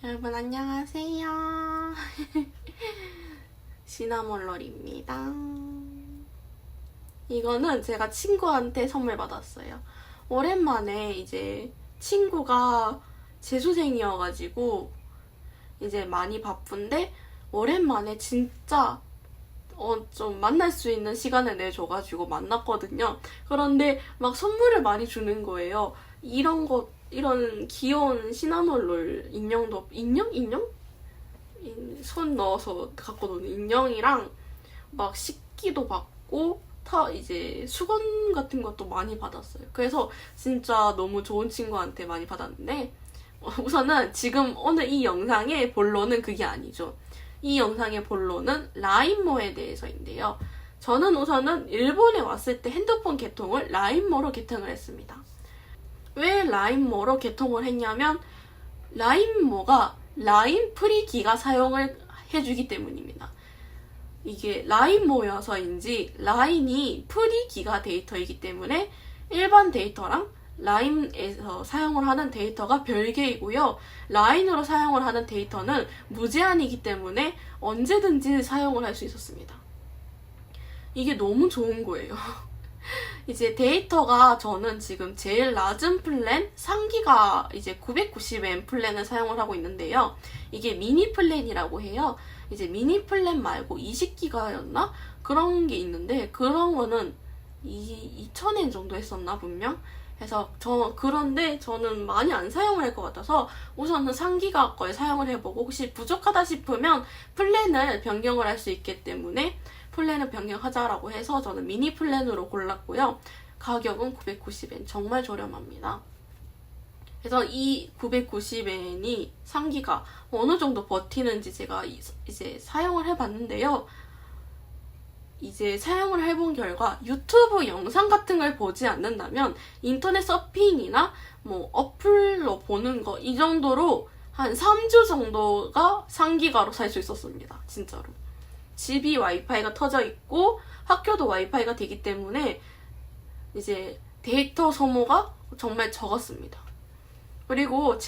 여러분 안녕하세요. 시나몬롤입니다. 이거는 제가 친구한테 선물 받았어요. 오랜만에 이제 친구가 재수생이어가지고 이제 많이 바쁜데 오랜만에 진짜 좀 만날 수 있는 시간을 내줘가지고 만났거든요. 그런데 막 선물을 많이 주는 거예요. 이런 귀여운 시나몬롤 인형? 손 넣어서 갖고 노는 인형이랑 막 식기도 받고 이제 수건 같은 것도 많이 받았어요. 그래서 진짜 너무 좋은 친구한테 많이 받았는데 우선은 지금 오늘 이 영상의 본론은 그게 아니죠. 이 영상의 본론은 라인모에 대해서인데요. 저는 우선은 일본에 왔을 때 핸드폰 개통을 라인모로 개통을 했습니다. 왜 라인모로 개통을 했냐면 라인모가 라인 프리 기가 사용을 해주기 때문입니다. 이게 라인모여서인지 라인이 프리 기가 데이터이기 때문에 일반 데이터랑 라인에서 사용을 하는 데이터가 별개이고요. 라인으로 사용을 하는 데이터는 무제한이기 때문에 언제든지 사용을 할 수 있었습니다. 이게 너무 좋은 거예요. 이제 데이터가 저는 지금 제일 낮은 플랜 3기가 이제 990M 플랜을 사용을 하고 있는데요. 이게 미니 플랜이라고 해요. 이제 미니 플랜 말고 20기가였나? 그런 게 있는데 그런 거는 2000엔 정도 했었나 분명? 그래서 그런데 저는 많이 안 사용을 할 것 같아서 우선은 3기가 걸 사용을 해보고 혹시 부족하다 싶으면 플랜을 변경을 할 수 있기 때문에 플랜을 변경하자라고 해서 저는 미니 플랜으로 골랐고요. 가격은 990엔, 정말 저렴합니다. 그래서 이 990엔이 3기가 어느 정도 버티는지 제가 이제 사용을 해봤는데요. 이제 사용을 해본 결과 유튜브 영상 같은 걸 보지 않는다면 인터넷 서핑이나 뭐 어플로 보는 거 이 정도로 한 3주 정도가 3기가로 살 수 있었습니다. 진짜로. 집이 와이파이가 터져 있고 학교도 와이파이가 되기 때문에 이제 데이터 소모가 정말 적었습니다. 그리고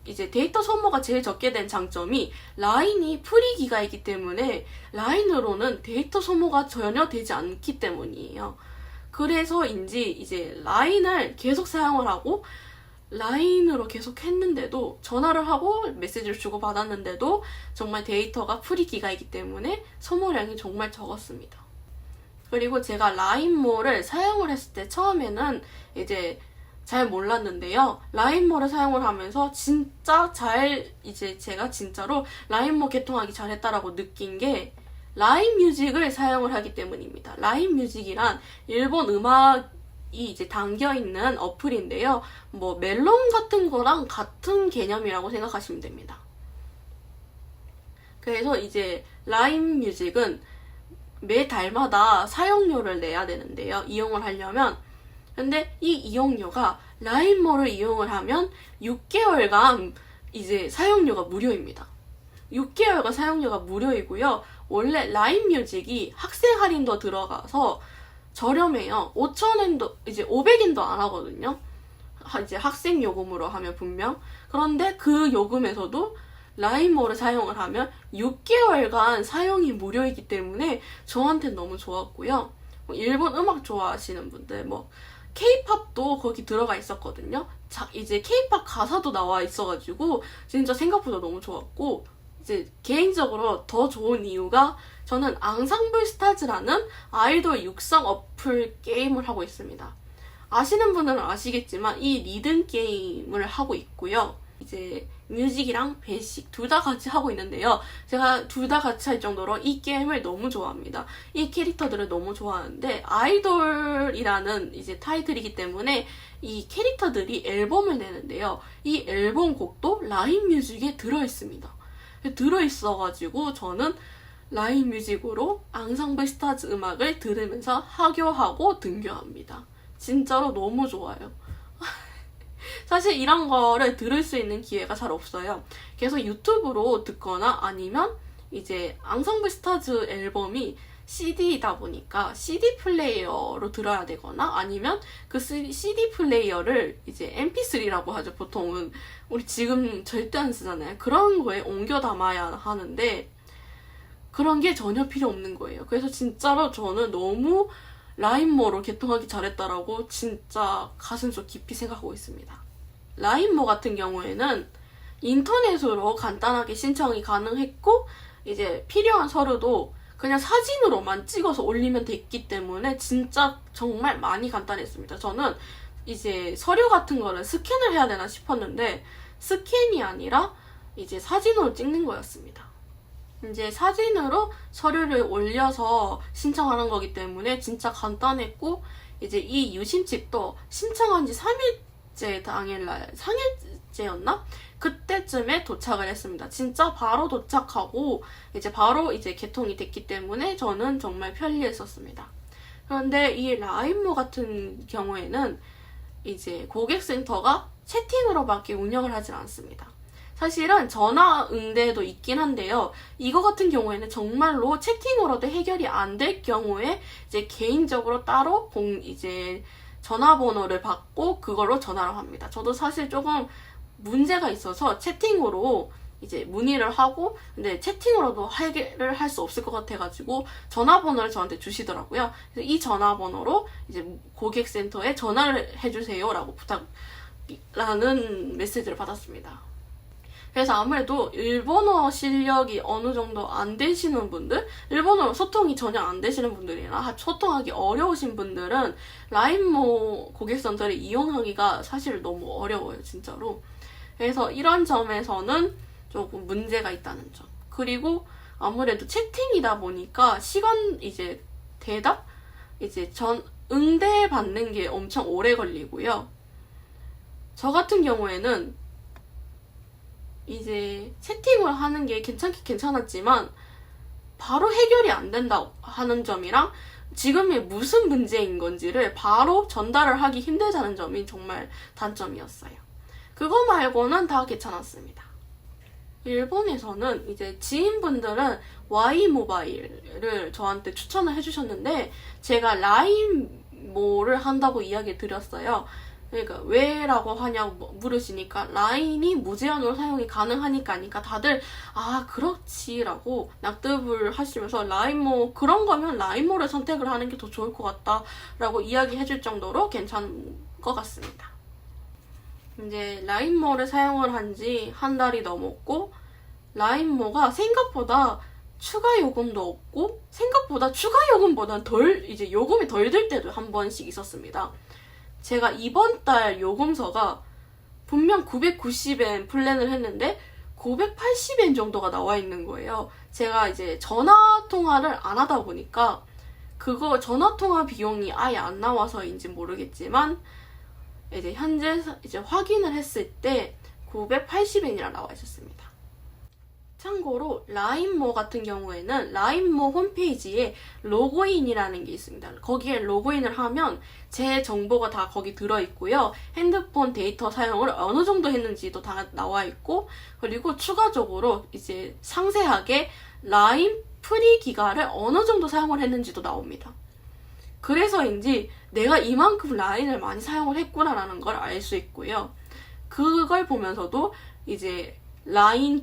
이제 데이터 소모가 제일 적게 된 장점이 라인이 프리 기가이기 때문에 라인으로는 데이터 소모가 전혀 되지 않기 때문이에요. 그래서인지 이제 라인을 계속 사용을 하고 라인으로 계속 했는데도 전화를 하고 메시지를 주고 받았는데도 정말 데이터가 프리 기가이기 때문에 소모량이 정말 적었습니다. 그리고 제가 라인모를 사용을 했을 때 처음에는 이제 잘 몰랐는데요. 라인모를 사용을 하면서 진짜 이제 제가 진짜로 라인모 개통하기 잘했다라고 느낀 게 라인 뮤직을 사용을 하기 때문입니다. 라인 뮤직이란 일본 음악이 이제 담겨있는 어플인데요. 뭐 멜론 같은 거랑 같은 개념이라고 생각하시면 됩니다. 그래서 이제 라인 뮤직은 매 달마다 사용료를 내야 되는데요. 이용을 하려면. 근데 이 이용료가 라인모를 이용을 하면 6개월간 이제 사용료가 무료입니다. 6개월간 사용료가 무료이고요. 원래 라인 뮤직이 학생 할인도 들어가서 저렴해요. 5,000엔도, 이제 500엔도 안 하거든요. 이제 학생 요금으로 하면 분명. 그런데 그 요금에서도 라인모를 사용을 하면 6개월간 사용이 무료이기 때문에 저한테 너무 좋았고요. 일본 음악 좋아하시는 분들, K-팝도 거기 들어가 있었거든요. 이제 K-팝 가사도 나와 있어가지고 진짜 생각보다 너무 좋았고, 이제 개인적으로 더 좋은 이유가 저는 앙상블 스타즈라는 아이돌 육성 어플 게임을 하고 있습니다. 아시는 분들은 아시겠지만 이 리듬 게임을 하고 있고요. 이제 뮤직이랑 베이식 둘 다 같이 하고 있는데요. 제가 둘 다 같이 할 정도로 이 게임을 너무 좋아합니다. 이 캐릭터들을 너무 좋아하는데 아이돌이라는 이제 타이틀이기 때문에 이 캐릭터들이 앨범을 내는데요. 이 앨범 곡도 라인 뮤직에 들어있습니다. 들어있어가지고 저는 라인 뮤직으로 앙상블 스타즈 음악을 들으면서 하교하고 등교합니다. 진짜로 너무 좋아요. 사실 이런 거를 들을 수 있는 기회가 잘 없어요. 그래서 유튜브로 듣거나 아니면 이제 앙상블 스타즈 앨범이 CD이다 보니까 CD 플레이어로 들어야 되거나 아니면 그 CD 플레이어를 이제 MP3라고 하죠. 보통은 우리 지금 절대 안 쓰잖아요. 그런 거에 옮겨 담아야 하는데 그런 게 전혀 필요 없는 거예요. 그래서 진짜로 저는 너무 라인모로 개통하기 잘했다라고 진짜 가슴속 깊이 생각하고 있습니다. 라인모 같은 경우에는 인터넷으로 간단하게 신청이 가능했고 이제 필요한 서류도 그냥 사진으로만 찍어서 올리면 됐기 때문에 진짜 정말 많이 간단했습니다. 저는 이제 서류 같은 거를 스캔을 해야 되나 싶었는데 스캔이 아니라 이제 사진으로 찍는 거였습니다. 이제 사진으로 서류를 올려서 신청하는 거기 때문에 진짜 간단했고 이제 이 유심칩도 신청한 지 3일째 당일날 3일째였나? 그때쯤에 도착을 했습니다. 진짜 바로 도착하고 이제 바로 이제 개통이 됐기 때문에 저는 정말 편리했었습니다. 그런데 이 라인모 같은 경우에는 이제 고객센터가 채팅으로밖에 운영을 하진 않습니다. 사실은 전화 응대도 있긴 한데요. 이거 같은 경우에는 정말로 채팅으로도 해결이 안 될 경우에 이제 개인적으로 따로 이제 전화번호를 받고 그걸로 전화를 합니다. 저도 사실 조금 문제가 있어서 채팅으로 이제 문의를 하고 근데 채팅으로도 해결을 할 수 없을 것 같아가지고 전화번호를 저한테 주시더라고요. 그래서 이 전화번호로 이제 고객센터에 전화를 해주세요라고 부탁라는 메시지를 받았습니다. 그래서 아무래도 일본어 실력이 어느 정도 안 되시는 분들, 일본어로 소통이 전혀 안 되시는 분들이나 소통하기 어려우신 분들은 라인모 고객센터를 이용하기가 사실 너무 어려워요, 진짜로. 그래서 이런 점에서는 조금 문제가 있다는 점. 그리고 아무래도 채팅이다 보니까 시간 이제 대답? 이제 응대 받는 게 엄청 오래 걸리고요. 저 같은 경우에는 이제 채팅을 하는 게 괜찮았지만 바로 해결이 안 된다 하는 점이랑 지금이 무슨 문제인 건지를 바로 전달을 하기 힘들다는 점이 정말 단점이었어요. 그거 말고는 다 괜찮았습니다. 일본에서는 이제 지인분들은 Y모바일을 저한테 추천을 해주셨는데 제가 라인모를 한다고 이야기 드렸어요. 그러니까 왜라고 하냐고 물으시니까 라인이 무제한으로 사용이 가능하니까 다들 아 그렇지라고 낙듭을 하시면서 라인모 그런 거면 라인모를 선택을 하는 게 더 좋을 것 같다라고 이야기해줄 정도로 괜찮은 것 같습니다. 이제 라인모를 사용을 한 지 한 달이 넘었고 라인모가 생각보다 추가 요금도 없고 생각보다 추가 요금보다 이제 요금이 덜 들 때도 한 번씩 있었습니다. 제가 이번 달 요금서가 분명 990엔 플랜을 했는데 980엔 정도가 나와 있는 거예요. 제가 이제 전화 통화를 안 하다 보니까 그거 전화 통화 비용이 아예 안 나와서인지 모르겠지만 이제 현재 이제 확인을 했을 때 980엔이라 나와 있었습니다. 참고로 라인모 같은 경우에는 라인모 홈페이지에 로그인이라는 게 있습니다. 거기에 로그인을 하면 제 정보가 다 거기 들어있고요. 핸드폰 데이터 사용을 어느 정도 했는지도 다 나와 있고 그리고 추가적으로 이제 상세하게 라인 프리 기가를 어느 정도 사용을 했는지도 나옵니다. 그래서인지 내가 이만큼 라인을 많이 사용을 했구나라는 걸 알 수 있고요. 그걸 보면서도 이제 라인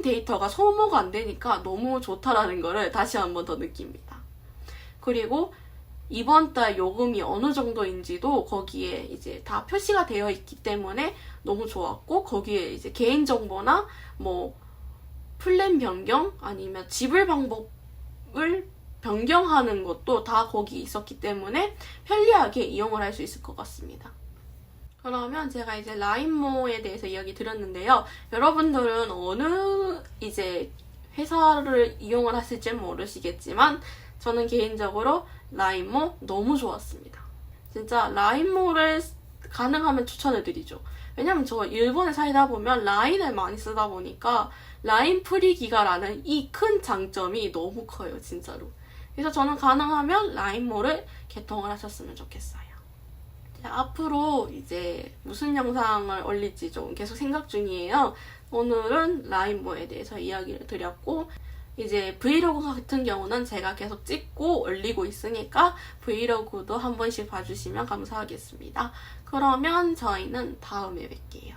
데이터가 소모가 안 되니까 너무 좋다라는 거를 다시 한 번 더 느낍니다. 그리고 이번 달 요금이 어느 정도인지도 거기에 이제 다 표시가 되어 있기 때문에 너무 좋았고 거기에 이제 개인정보나 뭐 플랜 변경 아니면 지불 방법을 변경하는 것도 다 거기 있었기 때문에 편리하게 이용을 할 수 있을 것 같습니다. 그러면 제가 이제 라인모에 대해서 이야기 드렸는데요. 여러분들은 어느 이제 회사를 이용을 하실지는 모르시겠지만 저는 개인적으로 라인모 너무 좋았습니다. 진짜 라인모를 가능하면 추천을 드리죠. 왜냐면 저 일본에 살다 보면 라인을 많이 쓰다 보니까 라인 프리 기가라는 이 큰 장점이 너무 커요, 진짜로. 그래서 저는 가능하면 라인모를 개통을 하셨으면 좋겠어요. 앞으로 이제 무슨 영상을 올릴지 좀 계속 생각 중이에요. 오늘은 라인모에 대해서 이야기를 드렸고 이제 브이로그 같은 경우는 제가 계속 찍고 올리고 있으니까 브이로그도 한 번씩 봐주시면 감사하겠습니다. 그러면 저희는 다음에 뵐게요.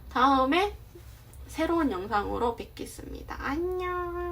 다음에 새로운 영상으로 뵙겠습니다. 안녕.